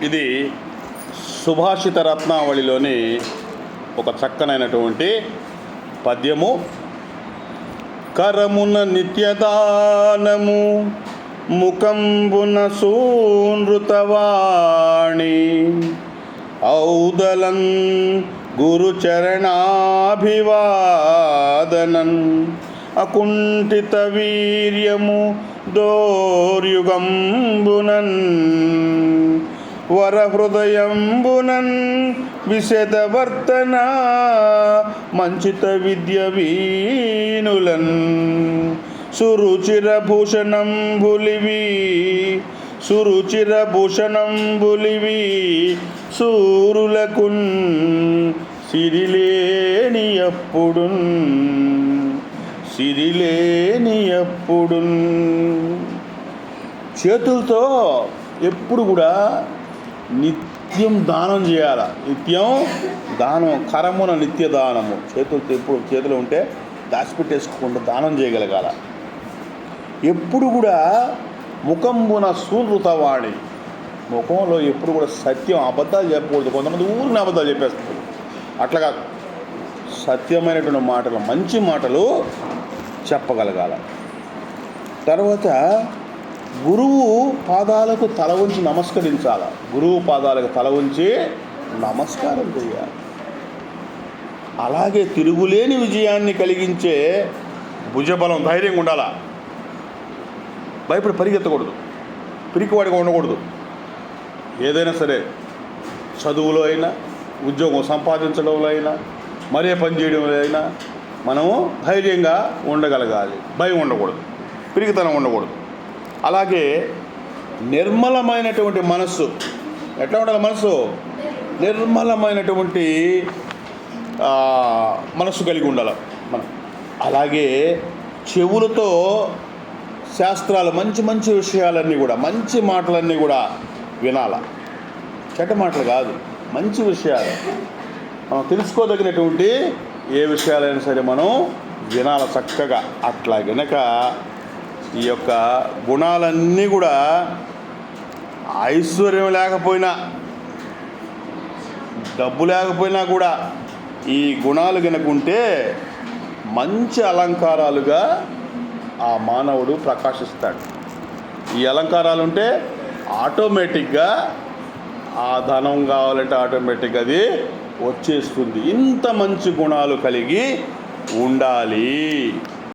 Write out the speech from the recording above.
ఇది సుభాషిత రత్నావళిలోని ఒక చక్కనైనటువంటి పద్యము. కరమున నిత్యదానము ముఖంబున సూనృతవాణి ఔదలన్ గురుచరణాభివాదనన్ అకుంఠిత వీర్యము దోర్యుగంబునన్ వరహృదయంబునన్ విశదవర్తన మంచిత విద్య వీనులన్ సురుచిరభూషణంబులివి సూరులకున్ సిరిలేనియప్పుడున్ చేతులతో ఎప్పుడు కూడా నిత్యం దానం చేయాల. నిత్యం దానం, కరమున నిత్య దానము. చేతులతో ఎప్పుడు చేతిలో ఉంటే దాచిపెట్టేసుకోకుండా దానం చేయగలగాల. ఎప్పుడు కూడా ముఖంబున సూనృతవాణి, ముఖంలో ఎప్పుడు కూడా సత్యం, అబద్ధాలు చెప్పకూడదు. కొంతమంది ఊరిని అబద్ధాలు చెప్పేస్తారు. అట్లాగా సత్యమైనటువంటి మాటలు, మంచి మాటలు చెప్పగలగాల. తర్వాత గురువు పాదాలకు తల ఉంచి నమస్కరించాల. గురువు పాదాలకు తల ఉంచి నమస్కారం చేయాలి. అలాగే తిరుగులేని విజయాన్ని కలిగించే భుజబలం, ధైర్యంగా ఉండాలా. భయపడి పరిగెత్తకూడదు, పిరికివాడిగా ఉండకూడదు. ఏదైనా సరే, చదువులో అయినా, ఉద్యోగం సంపాదించడంలో అయినా, మరే పని చేయడంలో అయినా మనము ధైర్యంగా ఉండగలగాలి. భయం ఉండకూడదు, పిరికితనం ఉండకూడదు. అలాగే నిర్మలమైనటువంటి మనస్సు. ఎట్లా ఉండాలి మనసు? నిర్మలమైనటువంటి మనస్సు కలిగి ఉండాలి మనం. అలాగే చెవులతో శాస్త్రాలు, మంచి మంచి విషయాలన్నీ కూడా, మంచి మాటలన్నీ కూడా వినాల. చెడ్డ మాటలు కాదు, మంచి విషయాలు, మనం తెలుసుకోదగినటువంటి ఏ విషయాలైనా సరే మనం వినాల చక్కగా. అట్లా గనక ఈ యొక్క గుణాలన్నీ కూడా, ఐశ్వర్యం లేకపోయినా, డబ్బు లేకపోయినా కూడా ఈ గుణాలు గనక ఉంటే మంచి అలంకారాలుగా ఆ మానవుడు ప్రకాశిస్తాడు. ఈ అలంకారాలు ఉంటే ఆటోమేటిక్గా ఆ ధనం కావాలంటే ఆటోమేటిక్గా అది వచ్చేస్తుంది. ఇంత మంచి గుణాలు కలిగి ఉండాలి.